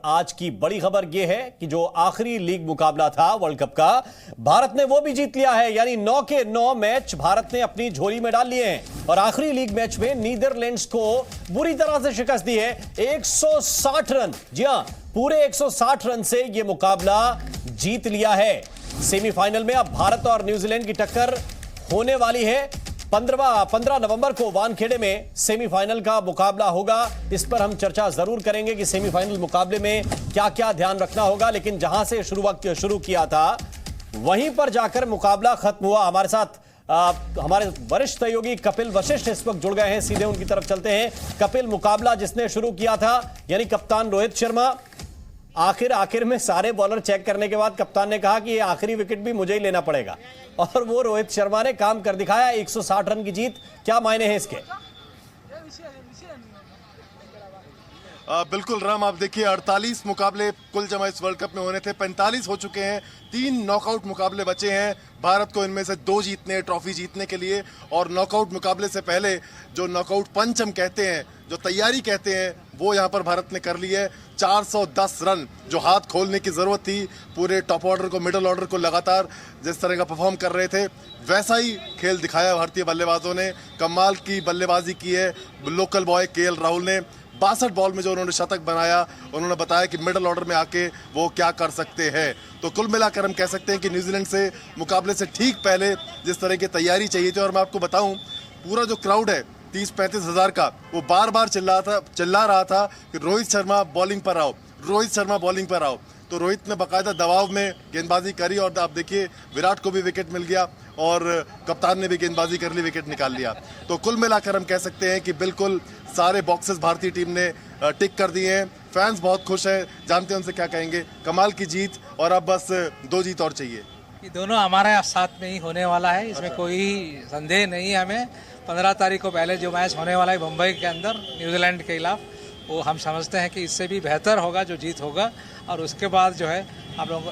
आज की बड़ी खबर यह है कि जो आखिरी लीग मुकाबला था वर्ल्ड कप का, भारत ने वो भी जीत लिया है। यानी 9 के 9 मैच भारत ने अपनी झोली में डाल लिए हैं और आखिरी लीग मैच में नीदरलैंड्स को बुरी तरह से शिकस्त दी है 160 रन। जी हां, पूरे 160 रन से यह मुकाबला जीत लिया है। सेमीफाइनल में अब भारत और न्यूजीलैंड की टक्कर होने वाली है। 15 नवंबर को वानखेड़े में सेमीफाइनल का मुकाबला होगा। इस पर हम चर्चा जरूर करेंगे कि सेमीफाइनल मुकाबले में क्या क्या ध्यान रखना होगा। लेकिन जहां से शुरू किया था वहीं पर जाकर मुकाबला खत्म हुआ। हमारे साथ हमारे वरिष्ठ सहयोगी कपिल वशिष्ठ इस वक्त जुड़ गए हैं, सीधे उनकी तरफ चलते हैं। कपिल, मुकाबला जिसने शुरू किया था यानी कप्तान रोहित शर्मा, आखिर में सारे बॉलर चेक करने के बाद कप्तान ने कहा कि ये आखिरी विकेट भी मुझे ही लेना पड़ेगा और वो रोहित शर्मा ने काम कर दिखाया। 160 रन की जीत, क्या मायने हैं इसके? बिल्कुल राम, आप देखिए 48 मुकाबले कुल जमा इस वर्ल्ड कप में होने थे, 45 हो चुके हैं। 3 नॉकआउट मुकाबले बचे हैं भारत को, इनमें से 2 जीतने, ट्रॉफी जीतने के लिए। और नॉकआउट मुकाबले से पहले जो नॉकआउट पंच हम कहते हैं, जो तैयारी कहते हैं, वो यहाँ पर भारत ने कर ली है। 410 रन जो हाथ खोलने की जरूरत थी, पूरे टॉप ऑर्डर को, मिडिल ऑर्डर को लगातार जिस तरह का परफॉर्म कर रहे थे, वैसा ही खेल दिखाया भारतीय बल्लेबाजों ने। कमाल की बल्लेबाजी की है लोकल बॉय केएल राहुल ने। 62 बॉल में जो उन्होंने शतक बनाया, उन्होंने बताया कि मिडिल ऑर्डर में आके वो क्या कर सकते हैं। तो कुल मिलाकर हम कह सकते हैं कि न्यूजीलैंड से मुकाबले से ठीक पहले जिस तरह की तैयारी चाहिए थी, और मैं आपको बताऊं पूरा जो क्राउड है 30-35 हज़ार का, वो बार बार चिल्ला रहा था कि रोहित शर्मा बॉलिंग पर आओ, रोहित शर्मा बॉलिंग पर आओ। तो रोहित ने बाकायदा दबाव में गेंदबाजी करी और आप देखिए विराट को भी विकेट मिल गया और कप्तान ने भी गेंदबाजी कर ली, विकेट निकाल लिया। तो कुल मिलाकर हम कह सकते हैं कि बिल्कुल सारे बॉक्सेस भारतीय टीम ने टिक कर दिए हैं। फैंस बहुत खुश हैं, जानते हैं उनसे क्या कहेंगे। कमाल की जीत, और अब बस 2 जीत और चाहिए। ये दोनों हमारे साथ में ही होने वाला है, इसमें कोई संदेह नहीं है हमें। 15 तारीख को पहले जो मैच होने वाला है मुंबई के अंदर न्यूजीलैंड के खिलाफ, वो हम समझते हैं कि इससे भी बेहतर होगा जो जीत होगा। और उसके बाद जो है आप लोगों को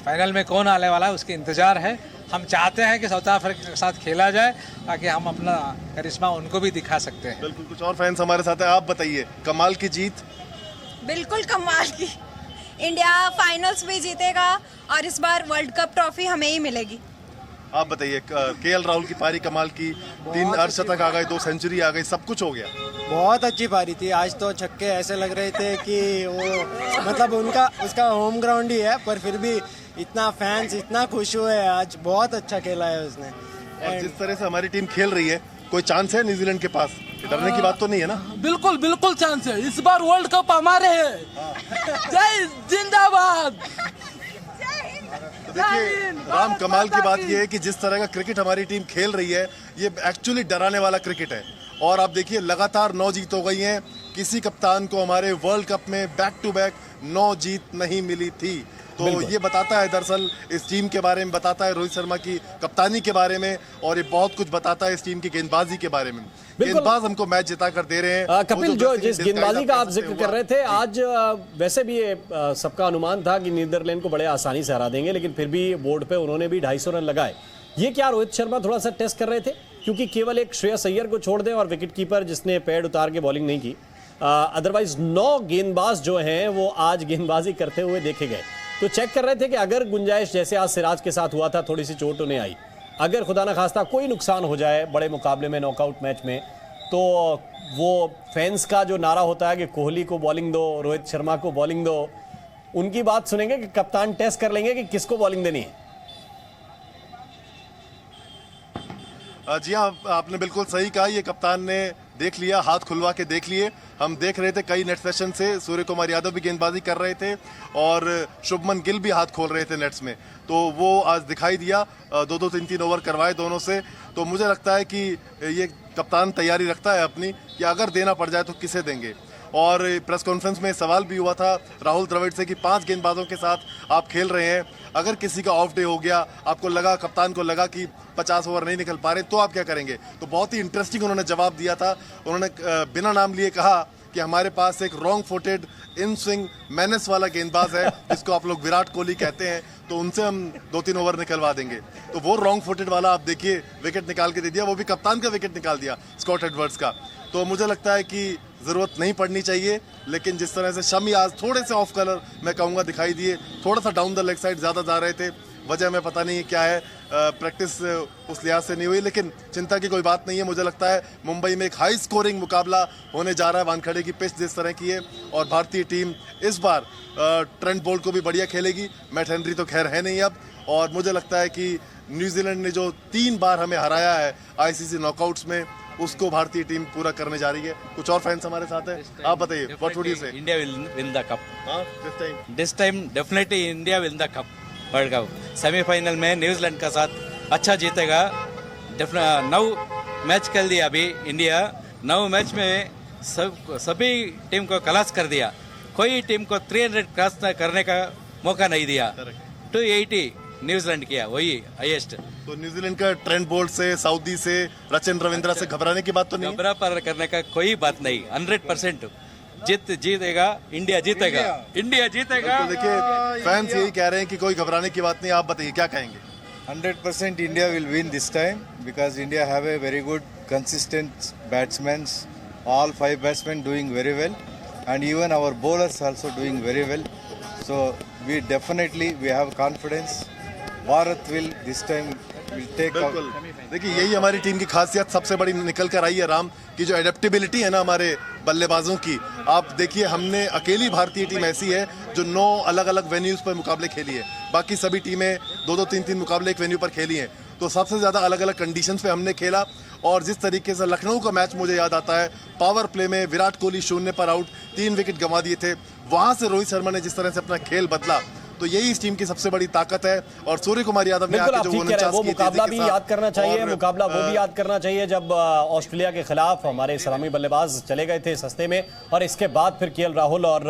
फाइनल में कौन आने वाला है उसकी इंतज़ार है। हम चाहते हैं कि साउथ अफ्रीका के साथ खेला जाए ताकि हम अपना करिश्मा उनको भी दिखा सकते हैं। बिल्कुल, कुछ और फैंस हमारे साथ हैं, आप बताइए। कमाल की जीत, बिल्कुल कमाल की। इंडिया फाइनल्स भी जीतेगा और इस बार वर्ल्ड कप ट्रॉफी हमें ही मिलेगी। आप बताइए। केएल राहुल की पारी कमाल की, 3 अर्धशतक आ गए, 2 सेंचुरी आ गई, सब कुछ हो गया। बहुत अच्छी पारी थी आज तो। छक्के ऐसे लग रहे थे कि वो मतलब उसका होम ग्राउंड ही है, पर फिर भी इतना फैंस इतना खुश हुए आज। बहुत अच्छा खेला है उसने। और जिस तरह से हमारी टीम खेल रही है, कोई चांस है न्यूजीलैंड के पास? डरने की बात तो नहीं है ना? बिल्कुल बिल्कुल चांस है, इस बार वर्ल्ड कप हमारे है। जय जिंदाबाद। तो देखिए राम, कमाल की बात यह है कि जिस तरह का क्रिकेट हमारी टीम खेल रही है, ये एक्चुअली डराने वाला क्रिकेट है। और आप देखिए लगातार 9 जीत हो गई हैं। किसी कप्तान को हमारे वर्ल्ड कप में बैक टू बैक 9 जीत नहीं मिली थी। तो ये बताता है, दरअसल इस टीम के बारे में बताता है, रोहित शर्मा की कप्तानी के बारे में, और ये बहुत कुछ बताता है इस टीम की गेंदबाजी के बारे में। गेंदबाज हमको मैच जिता कर दे रहे हैं। कपिल, जो जिस गेंदबाजी का आप जिक्र कर रहे थे, आज वैसे भी ये सबका अनुमान था कि नीदरलैंड को बड़े आसानी से हरा देंगे, लेकिन फिर भी बोर्ड पे उन्होंने भी 250 रन लगाए। ये क्या रोहित शर्मा थोड़ा सा टेस्ट कर रहे थे? क्योंकि केवल एक श्रेयस अय्यर को छोड़ दें और विकेट कीपर जिसने पैड उतार के बॉलिंग नहीं की, अदरवाइज 9 गेंदबाज जो हैं वो आज गेंदबाजी करते हुए देखे गए। तो चेक कर रहे थे कि अगर गुंजाइश, जैसे आज सिराज के साथ हुआ था, थोड़ी सी चोट उन्हें आई, अगर खुदा ना खास्ता कोई नुकसान हो जाए बड़े मुकाबले में, नॉकआउट मैच में, तो वो फैंस का जो नारा होता है कि कोहली को बॉलिंग दो, रोहित शर्मा को बॉलिंग दो, उनकी बात सुनेंगे कि कप्तान टेस्ट कर लेंगे कि किसको बॉलिंग देनी है। जी हाँ, आपने बिल्कुल सही कहा। ये कप्तान ने देख लिया, हाथ खुलवा के देख लिए। हम देख रहे थे कई नेट सेशन से, सूर्य कुमार यादव भी गेंदबाजी कर रहे थे और शुभमन गिल भी हाथ खोल रहे थे नेट्स में। तो वो आज दिखाई दिया, 2-2, 3-3 ओवर करवाए दोनों से। तो मुझे लगता है कि ये कप्तान तैयारी रखता है अपनी कि अगर देना पड़ जाए तो किसे देंगे। और प्रेस कॉन्फ्रेंस में सवाल भी हुआ था राहुल द्रविड़ से कि 5 गेंदबाजों के साथ आप खेल रहे हैं, अगर किसी का ऑफ डे हो गया, आपको लगा, कप्तान को लगा कि 50 ओवर नहीं निकल पा रहे, तो आप क्या करेंगे? तो बहुत ही इंटरेस्टिंग उन्होंने जवाब दिया था। उन्होंने बिना नाम लिए कहा कि हमारे पास एक wrong footed in swing menace वाला गेंदबाज है जिसको आप लोग विराट कोहली कहते हैं, तो उनसे हम 2-3 ओवर निकलवा देंगे। तो वो रॉन्ग फुटेड वाला आप देखिए विकेट निकाल के दे दिया, वो भी कप्तान का विकेट निकाल दिया, स्कॉट एडवर्ड्स का। तो मुझे लगता है कि ज़रूरत नहीं पड़नी चाहिए, लेकिन जिस तरह से शमी आज थोड़े से ऑफ कलर मैं कहूँगा दिखाई दिए, थोड़ा सा डाउन द लेग साइड ज़्यादा जा रहे थे, वजह में पता नहीं क्या है, प्रैक्टिस उस लिहाज से नहीं हुई, लेकिन चिंता की कोई बात नहीं है। मुझे लगता है मुंबई में एक हाई स्कोरिंग मुकाबला होने जा रहा है, वानखेड़े की पिच जिस तरह की है, और भारतीय टीम इस बार ट्रेंट बोल्ट को भी बढ़िया खेलेगी। मैट हेनरी तो खैर है नहीं अब, और मुझे लगता है कि न्यूजीलैंड ने जो 3 बार हमें हराया है आईसीसी नॉकआउट्स में, उसको भारतीय टीम पूरा करने जा रही है। कुछ और फैंस हमारे साथ हैं, आप बताइए, व्हाट वुड यू से? India will win the cup. This time This time definitely India will the cup. World cup semifinal में न्यूजीलैंड का साथ अच्छा जीतेगा। नौ मैच खेल दिया अभी इंडिया, 9 मैच में सभी टीम को खलास कर दिया, कोई टीम को 300 क्रॉस करने का मौका नहीं दिया। 280 न्यूजीलैंड किया, वही हाईएस्ट। तो न्यूजीलैंड का ट्रेंट बोल्ट से, साउदी से, रचिन रविंद्रा से घबराने की बात तो नहीं? घबरा पर करने का कोई बात नहीं, 100% जीतेगा, इंडिया जीतेगा, इंडिया जीतेगा। तो देखिए फैंस यही कह रहे हैं कि कोई घबराने की बात नहीं, आप बताइए क्या कहेंगे? 100% India will win this time because India have a very good consistent batsmen, all 5 batsmen doing very well, and even our bowlers also doing very well, so we have confidence. Bharat will this time will take बिल्कुल, देखिए यही हमारी team की खासियत सबसे बड़ी निकल कर आई है राम, की जो एडेप्टेबिलिटी है ना हमारे बल्लेबाजों की। आप देखिए हमने अकेली भारतीय टीम ऐसी है जो 9 अलग अलग वेन्यूज पर मुकाबले खेली है, बाकी सभी टीमें 2-2, 3-3 मुकाबले एक वेन्यू पर खेली हैं। तो सबसे ज़्यादा अलग अलग कंडीशंस पे हमने खेला, और जिस तरीके से लखनऊ का मैच मुझे याद आता है, पावर प्ले में विराट कोहली 0 पर आउट, 3 विकेट गंवा दिए थे, वहाँ से रोहित शर्मा ने जिस तरह से अपना खेल बदला, तो यही इस टीम की सबसे बड़ी ताकत है। और सूर्य कुमार यादव ने आके जो 49 वो मुकाबला भी याद करना चाहिए, मुकाबला वो भी और याद करना चाहिए जब ऑस्ट्रेलिया के खिलाफ हमारे सलामी बल्लेबाज चले गए थे सस्ते में, और इसके बाद फिर केएल राहुल और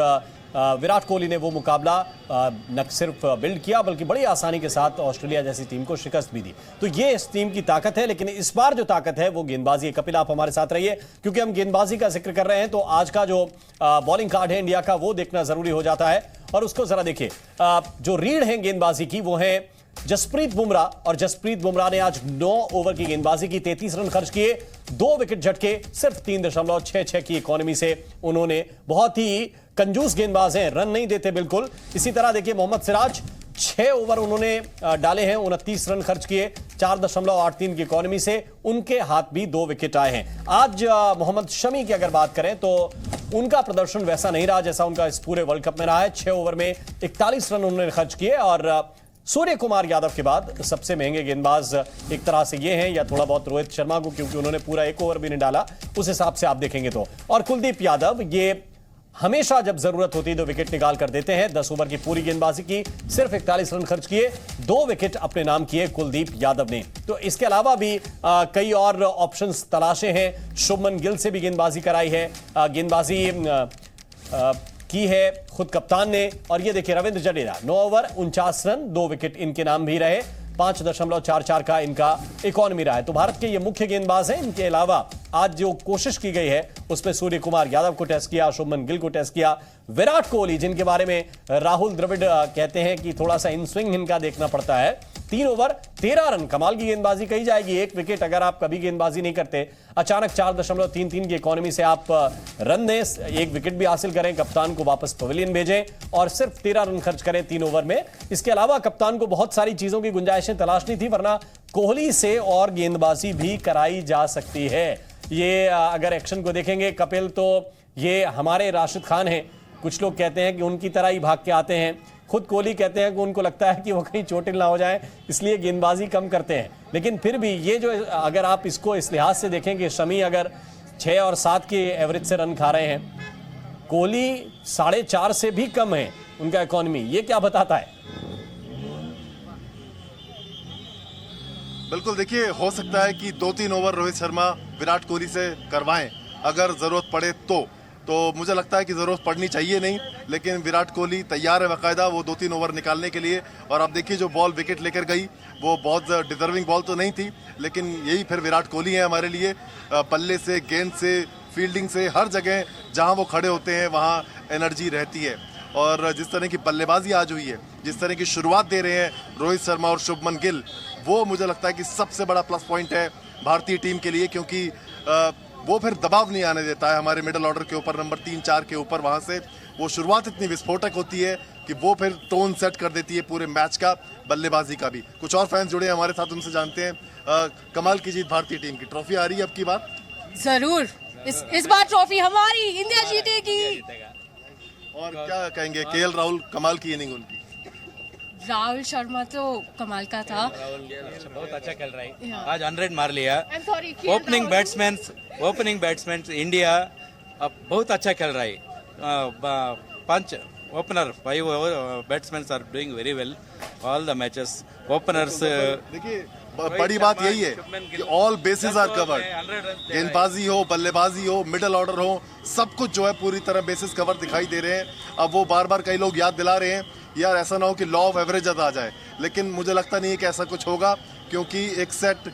विराट कोहली ने वो मुकाबला न सिर्फ बिल्ड किया बल्कि बड़ी आसानी के साथ ऑस्ट्रेलिया जैसी टीम को शिकस्त भी दी। तो ये इस टीम की ताकत है, लेकिन इस बार जो ताकत है वो गेंदबाजी है। कपिल आप हमारे साथ रहिए, क्योंकि हम गेंदबाजी का जिक्र कर रहे हैं, तो आज का जो बॉलिंग कार्ड है इंडिया का वो देखना जरूरी हो जाता है। और उसको जरा देखिए, जो रीढ़ है गेंदबाजी की वो है जसप्रीत बुमराह, और जसप्रीत बुमराह ने आज 9 ओवर की गेंदबाजी की, 33 रन खर्च किए, 2 विकेट झटके, सिर्फ 3.66 की इकोनॉमी से उन्होंने। बहुत ही कंजूस गेंदबाज हैं, रन नहीं देते बिल्कुल। इसी तरह देखिए मोहम्मद सिराज 6 ओवर उन्होंने डाले हैं, 29 रन खर्च किए, 4.83 की इकोनॉमी से, उनके हाथ भी 2 विकेट आए हैं। आज मोहम्मद शमी की अगर बात करें तो उनका प्रदर्शन वैसा नहीं रहा जैसा उनका इस पूरे वर्ल्ड कप में रहा है। 6 ओवर में 41 रन उन्होंने खर्च किए, और सूर्य कुमार यादव के बाद सबसे महंगे गेंदबाज एक तरह से ये हैं, या थोड़ा बहुत रोहित शर्मा को, क्योंकि उन्होंने पूरा 1 ओवर भी नहीं डाला उस हिसाब से आप देखेंगे तो। और कुलदीप यादव, ये हमेशा जब जरूरत होती है तो विकेट निकाल कर देते हैं। 10 ओवर की पूरी गेंदबाजी की, सिर्फ 41 रन खर्च किए, 2 विकेट अपने नाम किए कुलदीप यादव ने। तो इसके अलावा भी कई और ऑप्शंस तलाशे हैं। शुभमन गिल से भी गेंदबाजी कराई है, गेंदबाजी की है खुद कप्तान ने। और ये देखिए Ravindra Jadeja 9 over 49 run, 2 wicket इनके नाम भी रहे, 5.44 का इनका इकोनॉमी रहा है। तो भारत के ये मुख्य गेंदबाज हैं। इनके अलावा आज जो कोशिश की गई है उसमें सूर्य कुमार यादव को टेस्ट किया, शुभमन गिल को टेस्ट किया, विराट कोहली जिनके बारे में राहुल द्रविड़ कहते हैं कि थोड़ा सा इन स्विंग इनका देखना पड़ता है, 3 ओवर 13 रन, कमाल की गेंदबाजी कही जाएगी। 1 विकेट अगर आप कभी गेंदबाजी नहीं करते, अचानक 4.33 की इकोनॉमी से आप रन दें, 1 विकेट भी हासिल करें, कप्तान को वापस पवेलियन भेजें और सिर्फ 13 रन खर्च करें 3 ओवर में। इसके अलावा कप्तान को बहुत सारी चीजों की गुंजाइशें तलाशनी थी, वरना कोहली से और गेंदबाजी भी कराई जा सकती है। ये अगर एक्शन को देखेंगे कपिल, तो ये हमारे राशिद खान हैं, कुछ लोग कहते हैं कि उनकी तरह ही भाग के आते हैं। खुद कोहली कहते हैं कि उनको लगता है कि वो कहीं चोटिल ना हो जाए, इसलिए गेंदबाजी कम करते हैं। लेकिन फिर भी ये जो, अगर आप इसको इस लिहाज से देखें कि शमी अगर 6 और 7 के एवरेज से रन खा रहे हैं, कोहली 4.5 से भी कम है उनका इकोनॉमी, ये क्या बताता है? बिल्कुल, देखिए हो सकता है कि 2-3 ओवर रोहित शर्मा विराट कोहली से करवाएं अगर जरूरत पड़े तो मुझे लगता है कि ज़रूरत पड़नी चाहिए नहीं, लेकिन विराट कोहली तैयार है बाकायदा वो 2-3 ओवर निकालने के लिए। और आप देखिए जो बॉल विकेट लेकर गई वो बहुत डिजर्विंग बॉल तो नहीं थी, लेकिन यही फिर विराट कोहली है हमारे लिए। पल्ले से, गेंद से, फील्डिंग से, हर जगह जहां वो खड़े होते हैं वहां एनर्जी रहती है। और जिस तरह की बल्लेबाजी आज हुई है, जिस तरह की शुरुआत दे रहे हैं रोहित शर्मा और शुभमन गिल, वो मुझे लगता है कि सबसे बड़ा प्लस पॉइंट है भारतीय टीम के लिए, क्योंकि वो फिर दबाव नहीं आने देता है हमारे मिडिल ऑर्डर के ऊपर, नंबर 3-4 के ऊपर। वहां से वो शुरुआत इतनी विस्फोटक होती है कि वो फिर टोन सेट कर देती है पूरे मैच का, बल्लेबाजी का भी। कुछ और फैंस जुड़े हैं हमारे साथ, उनसे जानते हैं। कमाल की जीत भारतीय टीम की, ट्रॉफी आ रही है अब की बार? जरूर, इस बार ट्रॉफी हमारी, इंडिया जीतेगी। और क्या कहेंगे, केएल राहुल कमाल की इनिंग उनकी? राहुल शर्मा तो कमाल का था, बहुत अच्छा खेल रहा है, आज 100 मार लिया। सॉरी, ओपनिंग बैट्समैन इंडिया अब बहुत अच्छा खेल रहा है। पंच opener 5 batsman are doing very well all the matches. Openers देखिए बड़ी बात यही है कि ऑल बेसिस आर कवर्ड। गेंदबाजी हो, बल्लेबाजी हो, मिडिल ऑर्डर हो, सब कुछ जो है पूरी तरह बेसिस कवर दिखाई दे रहे हैं। अब वो बार बार कई लोग याद दिला रहे हैं यार ऐसा ना हो कि लॉ ऑफ एवरेज आ जाए, लेकिन मुझे लगता नहीं है कि ऐसा कुछ होगा, क्योंकि एक सेट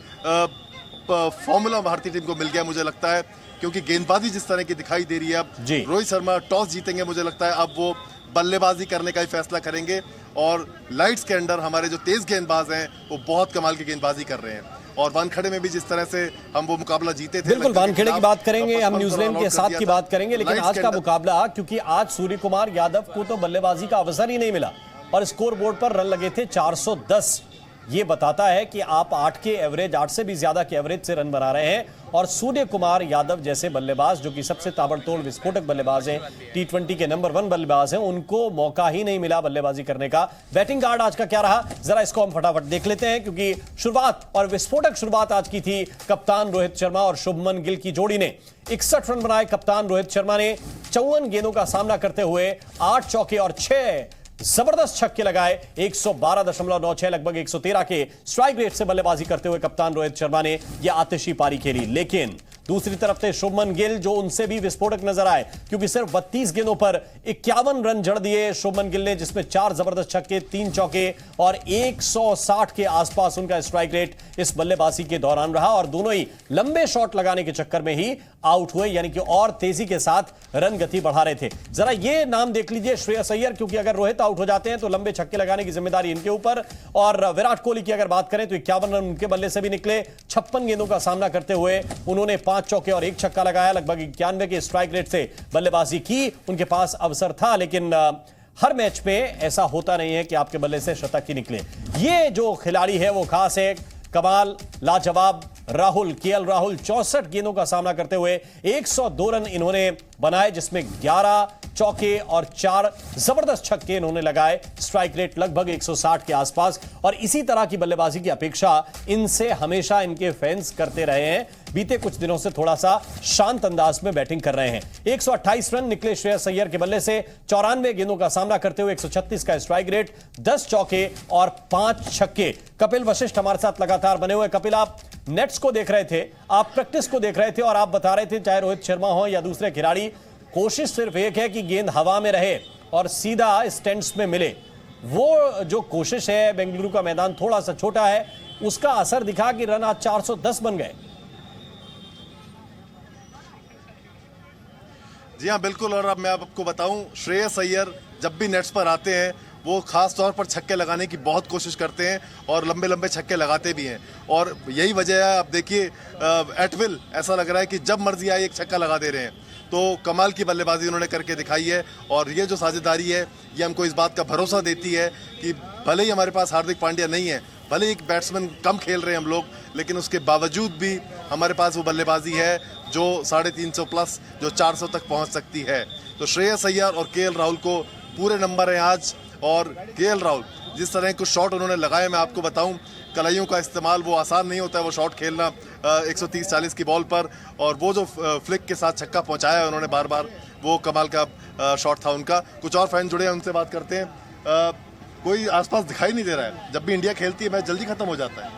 फॉर्मूला भारतीय टीम को मिल गया मुझे लगता है। क्योंकि गेंदबाजी जिस तरह की दिखाई दे रही है, अब रोहित शर्मा टॉस जीतेंगे, मुझे लगता है अब वो बल्लेबाजी करने का ही फैसला करेंगे। और लाइट्स के अंदर हमारे जो तेज गेंदबाज हैं वो बहुत कमाल की गेंदबाजी कर रहे हैं। और वानखेड़े में भी जिस तरह से हम वो मुकाबला जीते थे, बिल्कुल वानखेड़े की बात करेंगे, हम न्यूजीलैंड के साथ की बात करेंगे, लेकिन आज का मुकाबला, क्योंकि आज सूर्य कुमार यादव को तो बल्लेबाजी का अवसर ही नहीं मिला और स्कोर बोर्ड पर रन लगे थे 410। ये बताता है कि आप 8 से भी ज्यादा के एवरेज से रन बना रहे हैं। और सूर्य कुमार यादव जैसे बल्लेबाज, जो कि सबसे ताबड़तोड़ विस्फोटक बल्लेबाज हैं, T20 के नंबर 1 बल्लेबाज हैं, उनको मौका ही नहीं मिला बल्लेबाजी करने का। बैटिंग कार्ड आज का क्या रहा, जरा इसको हम फटाफट देख लेते हैं, क्योंकि शुरुआत और विस्फोटक शुरुआत आज की थी कप्तान रोहित शर्मा और शुभमन गिल की जोड़ी ने। 61 रन बनाए कप्तान रोहित शर्मा ने, 54 गेंदों का सामना करते हुए 8 चौके और 6 जबरदस्त छक्के लगाए। 112.96 लगभग 113 के स्ट्राइक रेट से बल्लेबाजी करते हुए कप्तान रोहित शर्मा ने यह आतिशी पारी खेली। लेकिन दूसरी तरफ थे शुभमन गिल, जो उनसे भी विस्फोटक नजर आए, क्योंकि सिर्फ 32 गेंदों पर 51 रन जड़ दिए शुभमन गिल ने, जिसमें 4 जबरदस्त छक्के, 3 चौके और 160 के आसपास उनका स्ट्राइक रेट इस बल्लेबाजी के दौरान रहा। और दोनों ही लंबे शॉट लगाने के चक्कर में ही आउट हुए, यानी कि और तेजी के साथ रन गति बढ़ा रहे थे। जरा ये नाम देख लीजिए, श्रेयस अय्यर, क्योंकि अगर रोहित आउट हो जाते हैं तो लंबे छक्के लगाने की जिम्मेदारी इनके ऊपर। और विराट कोहली की अगर बात करें तो 51 रन उनके बल्ले से भी निकले। 56 गेंदों का सामना करते हुए उन्होंने 5 चौके और 1 छक्का लगाया। लगभग 91 के स्ट्राइक रेट से बल्लेबाजी की, उनके पास अवसर था, लेकिन हर मैच में ऐसा होता नहीं है कि आपके बल्ले से शतक ही निकले। ये जो खिलाड़ी है वो खास है, कमाल, लाजवाब राहुल, केएल राहुल। 64 गेंदों का सामना करते हुए 102 रन इन्होंने बनाए, जिसमें 11 चौके और 4 जबरदस्त छक्के इन्होंने लगाए। स्ट्राइक रेट लगभग 160 के आसपास। और इसी तरह की बल्लेबाजी की अपेक्षा इनसे हमेशा इनके फैंस करते रहे हैं। बीते कुछ दिनों से थोड़ा सा शांत अंदाज में बैटिंग कर रहे हैं। 128 रन निकले श्रेयस अय्यर के बल्ले से, 94 गेंदों का सामना करते हुए 136 का स्ट्राइक रेट, 10 चौके और 5 छक्के। कपिल वशिष्ठ हमारे साथ लगातार बने हुए। कपिल, आप नेट्स को देख रहे थे, आप प्रैक्टिस को देख रहे थे, और आप बता रहे थे चाहे रोहित शर्मा हो या दूसरे खिलाड़ी, कोशिश सिर्फ एक है कि गेंद हवा में रहे और सीधा स्टैंड्स में मिले। वो जो कोशिश है, बेंगलुरु का मैदान थोड़ा सा छोटा है, उसका असर दिखा कि रन आज 410 बन गए। जी हाँ, बिल्कुल। और अब मैं आपको बताऊं, श्रेयस अय्यर जब भी नेट्स पर आते हैं वो खास तौर पर छक्के लगाने की बहुत कोशिश करते हैं और लंबे लंबे छक्के लगाते भी हैं। और यही वजह है, आप देखिए एट विल ऐसा लग रहा है कि जब मर्जी आए एक छक्का लगा दे रहे हैं। तो कमाल की बल्लेबाजी उन्होंने करके दिखाई है। और ये जो साझेदारी है, ये हमको इस बात का भरोसा देती है कि भले ही हमारे पास हार्दिक पांड्या नहीं है, भले ही एक बैट्समैन कम खेल रहे हैं हम लोग, लेकिन उसके बावजूद भी हमारे पास वो बल्लेबाजी है जो 350 प्लस, जो 400 तक पहुंच सकती है। तो श्रेयस अय्यर और केएल राहुल को पूरे नंबर हैं आज। और केएल राहुल जिस तरह के शॉट उन्होंने लगाए, मैं आपको बताऊं, कलाइयों का इस्तेमाल वो आसान नहीं होता है, वो शॉट खेलना 130-40 की बॉल पर। और वो जो फ्लिक के साथ छक्का पहुंचाया है उन्होंने बार बार, वो कमाल का शॉट था उनका। कुछ और फैन जुड़े हैं, उनसे बात करते हैं। कोई आसपास दिखाई नहीं दे रहा है, जब भी इंडिया खेलती है मैच जल्दी खत्म हो जाता है।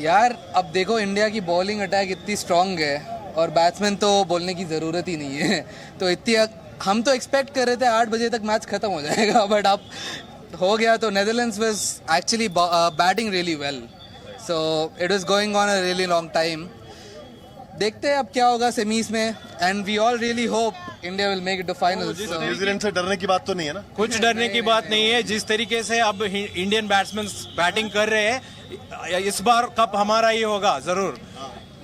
यार अब देखो, इंडिया की बॉलिंग अटैक इतनी स्ट्रांग है और बैट्समैन तो बोलने की ज़रूरत ही नहीं है। तो इतनी हम तो एक्सपेक्ट कर रहे थे 8 बजे तक मैच खत्म हो जाएगा, बट अब हो गया। तो Netherlands was actually batting really well, so it was going on a really long time. देखते हैं अब क्या होगा सेमीज में, and we all really hope India will make it to finals. New Zealand से डरने की बात तो नहीं है ना? कुछ डरने की बात नहीं है। जिस तरीके से अब इंडियन बैट्समैन बैटिंग कर रहे हैं, इस बार कप हमारा ही होगा जरूर।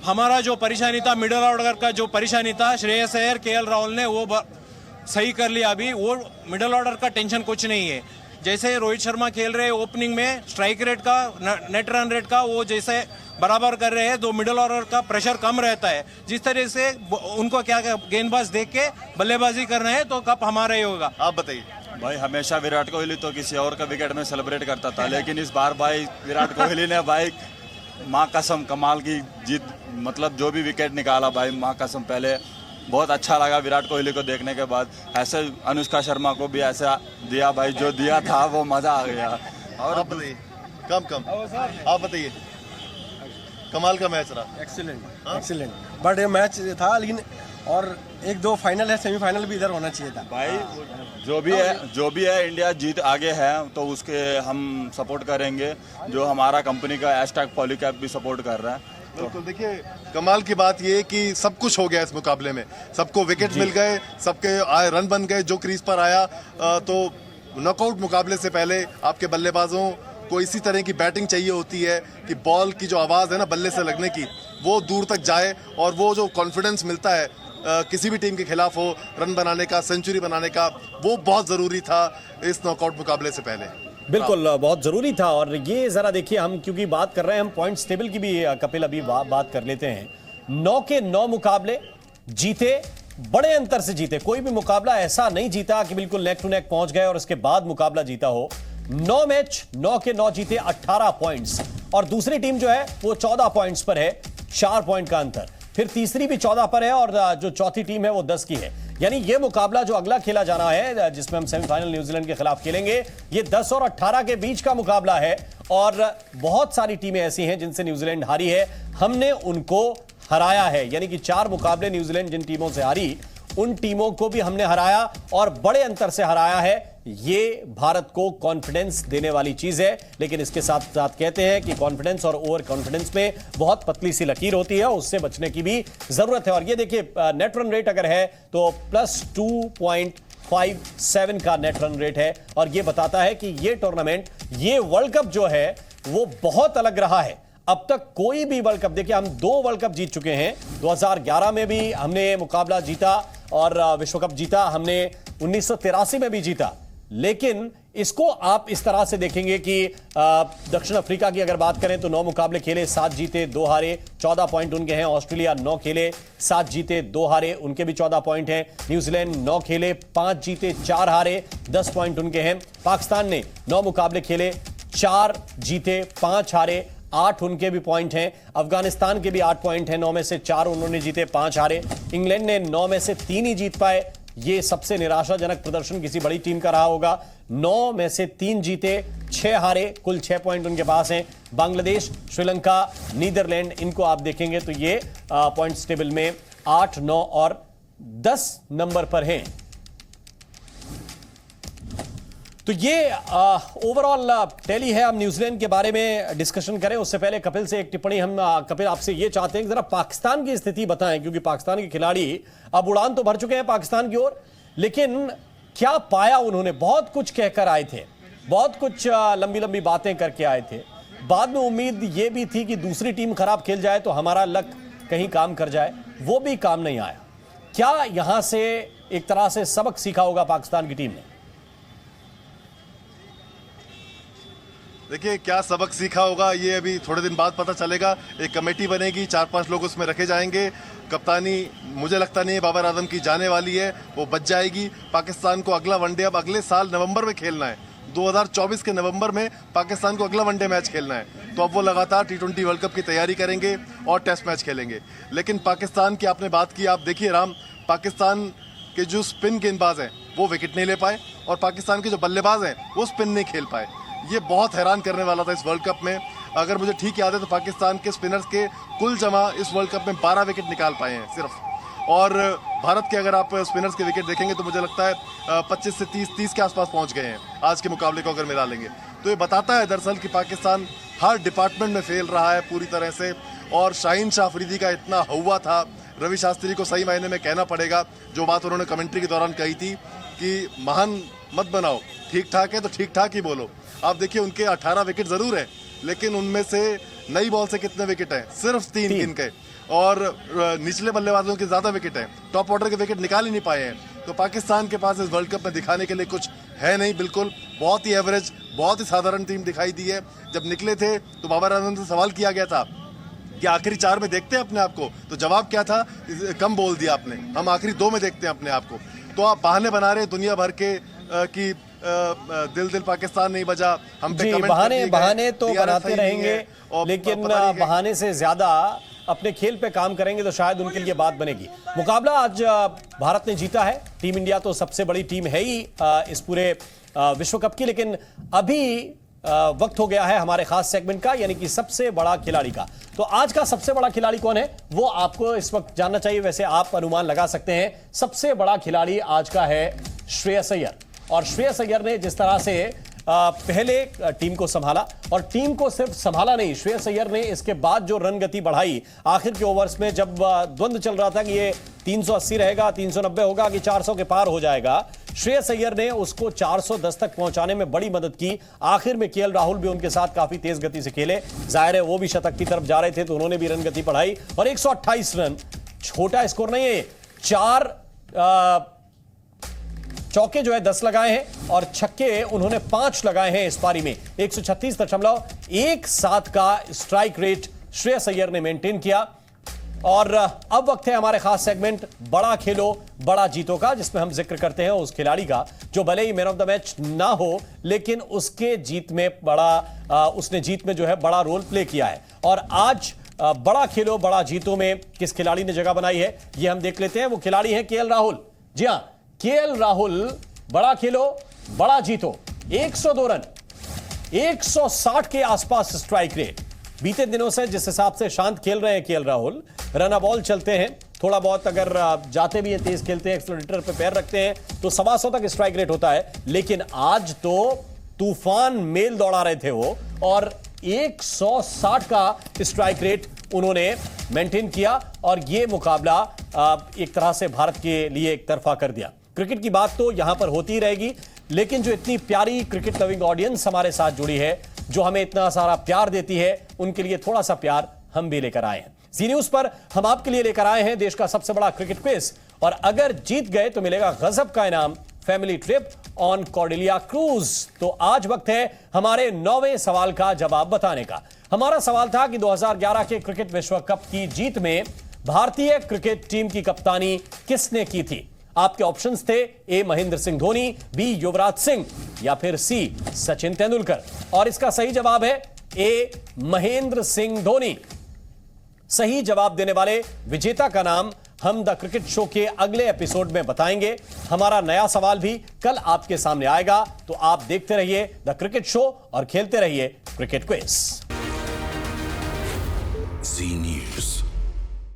हमारा जो परेशानी था, मिडिल ऑर्डर का जो परेशानी था, श्रेयस अय्यर, केएल राहुल ने वो सही कर लिया। अभी वो मिडिल ऑर्डर का टेंशन कुछ नहीं है। जैसे रोहित शर्मा खेल रहे हैं ओपनिंग में, स्ट्राइक रेट का, नेट रन रेट का वो जैसे बराबर कर रहे हैं, तो मिडिल ऑर्डर का प्रेशर कम रहता है। जिस तरह से उनको क्या गेंदबाज देख के बल्लेबाजी करना है तो कप हमारा ही होगा। आप बताइए। भाई हमेशा विराट कोहली तो किसी और का विकेट में सेलिब्रेट करता था, लेकिन इस बार भाई विराट कोहली ने भाई माँ कसम कमाल की जीत, मतलब जो भी विकेट निकाला भाई माँ कसम, पहले बहुत अच्छा लगा विराट कोहली को देखने के बाद। ऐसे अनुष्का शर्मा को भी ऐसा दिया भाई, जो दिया था वो मजा आ गया। और आप बताइए। कम आप बताइए। कमाल का मैच रहा। एक्सीलेंट बट ये मैच था, लेकिन और एक दो फाइनल है, सेमीफाइनल भी इधर होना चाहिए था भाई। जो भी है इंडिया जीत आगे है तो उसके हम सपोर्ट करेंगे। जो हमारा कंपनी का हैशटैग पॉलीकैप भी सपोर्ट कर रहा है। बिल्कुल। देखिए कमाल की बात ये कि सब कुछ हो गया इस मुकाबले में, सबको विकेट मिल गए, सबके रन बन गए। जो क्रीज पर आया तो नॉकआउट मुकाबले से पहले आपके बल्लेबाजों को इसी तरह की बैटिंग चाहिए होती है कि बॉल की जो आवाज़ है ना बल्ले से लगने की, वो दूर तक जाए, और वो जो कॉन्फिडेंस मिलता है किसी भी टीम के खिलाफ हो, रन बनाने का, सेंचुरी बनाने का, वो बहुत ज़रूरी था इस नॉकआउट मुकाबले से पहले। बिल्कुल बहुत जरूरी था। और ये जरा देखिए, हम क्योंकि बात कर रहे हैं, हम पॉइंट्स टेबल की भी कपिल अभी बात कर लेते हैं। 9 के 9 मुकाबले जीते, बड़े अंतर से जीते। कोई भी मुकाबला ऐसा नहीं जीता कि बिल्कुल नेक टू नेक पहुंच गए और उसके बाद मुकाबला जीता हो। 9 मैच 9 के 9 जीते, 18 पॉइंट्स। और दूसरी टीम जो है वो 14 पॉइंट्स पर है, 4 पॉइंट का अंतर। फिर तीसरी भी 14 पर है और जो चौथी टीम है वो 10 की है। यानी ये मुकाबला जो अगला खेला जाना है, जिसमें हम सेमीफाइनल न्यूजीलैंड के खिलाफ खेलेंगे, ये 10 और 18 के बीच का मुकाबला है। और बहुत सारी टीमें ऐसी हैं जिनसे न्यूजीलैंड हारी है, हमने उनको हराया है। यानी कि 4 मुकाबले न्यूजीलैंड जिन टीमों से हारी, उन टीमों को भी हमने हराया और बड़े अंतर से हराया है। ये भारत को कॉन्फिडेंस देने वाली चीज है। लेकिन इसके साथ साथ कहते हैं कि कॉन्फिडेंस और ओवर कॉन्फिडेंस में बहुत पतली सी लकीर होती है, उससे बचने की भी जरूरत है। और ये देखिए, नेट रन रेट अगर है तो +2.57 का नेट रन रेट है। और ये बताता है कि ये टूर्नामेंट, ये वर्ल्ड कप जो है वो बहुत अलग रहा है। अब तक कोई भी वर्ल्ड कप, देखिए हम 2 वर्ल्ड कप जीत चुके हैं। 2011 में भी हमने मुकाबला जीता और विश्व कप जीता हमने, 1983 में भी जीता। लेकिन इसको आप इस तरह से देखेंगे कि दक्षिण अफ्रीका की अगर बात करें तो 9 मुकाबले खेले, 7 जीते 2 हारे, 14 पॉइंट उनके हैं। ऑस्ट्रेलिया 9 खेले, 7 जीते 2 हारे, उनके भी 14 पॉइंट हैं। न्यूजीलैंड 9 खेले, 5 जीते 4 हारे, 10 पॉइंट उनके हैं। पाकिस्तान ने 9 मुकाबले खेले, 4 जीते 5 हारे, 8 उनके भी पॉइंट हैं। अफगानिस्तान के भी 8 पॉइंट हैं, 9 में से 4 उन्होंने जीते, 5 हारे। इंग्लैंड ने 9 में से 3 ही जीत पाए, ये सबसे निराशाजनक प्रदर्शन किसी बड़ी टीम का रहा होगा। 9 में से 3 जीते, 6 हारे, कुल 6 पॉइंट उनके पास हैं। बांग्लादेश, श्रीलंका, नीदरलैंड, इनको आप देखेंगे तो ये पॉइंट्स टेबल में 8, 9 और 10 नंबर पर हैं। तो ये ओवरऑल टैली है। हम न्यूजीलैंड के बारे में डिस्कशन करें उससे पहले कपिल से एक टिप्पणी हम कपिल आपसे ये चाहते हैं कि जरा पाकिस्तान की स्थिति बताएं, क्योंकि पाकिस्तान के खिलाड़ी अब उड़ान तो भर चुके हैं पाकिस्तान की ओर, लेकिन क्या पाया उन्होंने? बहुत कुछ कहकर आए थे, बहुत कुछ लंबी लंबी बातें करके आए थे। बाद में उम्मीद ये भी थी कि दूसरी टीम खराब खेल जाए तो हमारा लक कहीं काम कर जाए, वो भी काम नहीं आया। क्या यहां से एक तरह से सबक सीखा होगा पाकिस्तान की टीम ने? देखिए क्या सबक सीखा होगा ये अभी थोड़े दिन बाद पता चलेगा। एक कमेटी बनेगी, 4-5 लोग उसमें रखे जाएंगे। कप्तानी मुझे लगता नहीं है बाबर आजम की जाने वाली है, वो बच जाएगी। पाकिस्तान को अगला वनडे अब अगले साल नवंबर में खेलना है, 2024 के नवंबर में पाकिस्तान को अगला वनडे मैच खेलना है। तो अब वो लगातार T20 वर्ल्ड कप की तैयारी करेंगे और टेस्ट मैच खेलेंगे। लेकिन पाकिस्तान की आपने बात की, आप देखिए राम, पाकिस्तान के जो स्पिन गेंदबाज हैं वो विकेट नहीं ले पाए और पाकिस्तान के जो बल्लेबाज हैं वो स्पिन नहीं खेल पाए। ये बहुत हैरान करने वाला था इस वर्ल्ड कप में। अगर मुझे ठीक याद है तो पाकिस्तान के स्पिनर्स के कुल जमा इस वर्ल्ड कप में 12 विकेट निकाल पाए हैं सिर्फ। और भारत के अगर आप स्पिनर्स के विकेट देखेंगे तो मुझे लगता है 25 से 30 के आसपास पहुंच गए हैं आज के मुकाबले को अगर मिला लेंगे। तो ये बताता है दरअसल कि पाकिस्तान हर डिपार्टमेंट में फेल रहा है पूरी तरह से। और शाहीन शाह अफरीदी का इतना हुआ था, रवि शास्त्री को सही मायने में कहना पड़ेगा, जो बात उन्होंने कमेंट्री के दौरान कही थी कि महान मत बनाओ, ठीक ठाक है तो ठीक ठाक ही बोलो। आप देखिए उनके 18 विकेट जरूर है, लेकिन उनमें से नई बॉल से कितने विकेट हैं? सिर्फ 3 गिन के। और निचले बल्लेबाजों के ज्यादा विकेट हैं, टॉप ऑर्डर के विकेट निकाल ही नहीं पाए हैं। तो पाकिस्तान के पास इस वर्ल्ड कप में दिखाने के लिए कुछ है नहीं, बिल्कुल बहुत ही एवरेज, बहुत ही साधारण टीम दिखाई दी है। जब निकले थे तो बाबर आजम से सवाल किया गया था कि आखिरी 4 में देखते हैं अपने आप को, तो जवाब क्या था, कम बोल दिया आपने, हम आखिरी 2 में देखते हैं अपने आप को। तो आप बहाने बना रहे दुनिया भर के कि दिल दिल पाकिस्तान नहीं बजा, हम पे कमेंट बहाने तो बनाते रहेंगे, लेकिन बहाने से ज्यादा अपने खेल पे काम करेंगे तो शायद उनके लिए बात बनेगी। मुकाबला आज भारत ने जीता है। टीम इंडिया तो सबसे बड़ी टीम है ही इस पूरे विश्व कप की, लेकिन अभी वक्त हो गया है हमारे खास सेगमेंट का, यानी कि सबसे बड़ा खिलाड़ी का। तो आज का सबसे बड़ा खिलाड़ी कौन है वो आपको इस वक्त जानना चाहिए। वैसे आप अनुमान लगा सकते हैं, सबसे बड़ा खिलाड़ी आज का है श्रेयस अय्यर। और श्रेयस अय्यर ने जिस तरह से पहले टीम को संभाला, और टीम को सिर्फ संभाला नहीं, श्रेयस अय्यर ने इसके बाद जो रन गति बढ़ाई आखिर के ओवर्स में, जब द्वंद्व चल रहा था कि ये 380 रहेगा, 390 होगा कि 400 के पार हो जाएगा, श्रेयस अय्यर ने उसको 410 तक पहुंचाने में बड़ी मदद की। आखिर में केएल राहुल भी उनके साथ काफी तेज गति से खेले, जाहिर है वो भी शतक की तरफ जा रहे थे तो उन्होंने भी रन गति बढ़ाई और 128 रन छोटा स्कोर नहीं है। 4 चौके जो है 10 लगाए हैं और छक्के उन्होंने 5 लगाए हैं इस पारी में। 136.17 का स्ट्राइक रेट श्रेयस अय्यर ने मेंटेन किया। और अब वक्त है हमारे खास सेगमेंट बड़ा खेलो बड़ा जीतो का, जिसमें हम जिक्र करते हैं उस खिलाड़ी का जो भले ही मैन ऑफ द मैच ना हो, लेकिन उसके जीत में उसने जीत में जो है बड़ा रोल प्ले किया है। और आज बड़ा खेलो बड़ा जीतो में किस खिलाड़ी ने जगह बनाई है ये हम देख लेते हैं। वो खिलाड़ी है केएल राहुल। जी हां, केएल राहुल, बड़ा खेलो बड़ा जीतो, 102 रन, 160 के आसपास स्ट्राइक रेट। बीते दिनों से जिस हिसाब से शांत खेल रहे हैं केएल राहुल, रन बॉल चलते हैं, थोड़ा बहुत अगर जाते भी हैं, तेज खेलते हैं, एक्सलेटर पे पैर रखते हैं तो 125 तक स्ट्राइक रेट होता है। लेकिन आज तो तूफान मेल दौड़ा रहे थे वो, और 160 का स्ट्राइक रेट उन्होंने मेंटेन किया और ये मुकाबला एक तरह से भारत के लिए एक तरफा कर दिया। क्रिकेट की बात तो यहां पर होती रहेगी, लेकिन जो इतनी प्यारी क्रिकेट लविंग ऑडियंस हमारे साथ जुड़ी है, जो हमें इतना सारा प्यार देती है, उनके लिए थोड़ा सा प्यार हम भी लेकर आए हैं। जी न्यूज पर हम आपके लिए लेकर आए हैं देश का सबसे बड़ा क्रिकेट क्विज, और अगर जीत गए तो मिलेगा गजब का इनाम, family trip on Cordelia cruise. तो आज वक्त है हमारे 9वें सवाल का जवाब बताने का। हमारा सवाल था कि 2011 के क्रिकेट विश्व कप की जीत में भारतीय क्रिकेट टीम की कप्तानी किसने की थी। आपके ऑप्शंस थे ए महेंद्र सिंह धोनी, बी युवराज सिंह, या फिर सी सचिन तेंदुलकर। और इसका सही जवाब है ए महेंद्र सिंह धोनी। सही जवाब देने वाले विजेता का नाम हम द क्रिकेट शो के अगले एपिसोड में बताएंगे। हमारा नया सवाल भी कल आपके सामने आएगा, तो आप देखते रहिए द क्रिकेट शो और खेलते रहिए क्रिकेट क्विज। जी न्यूज।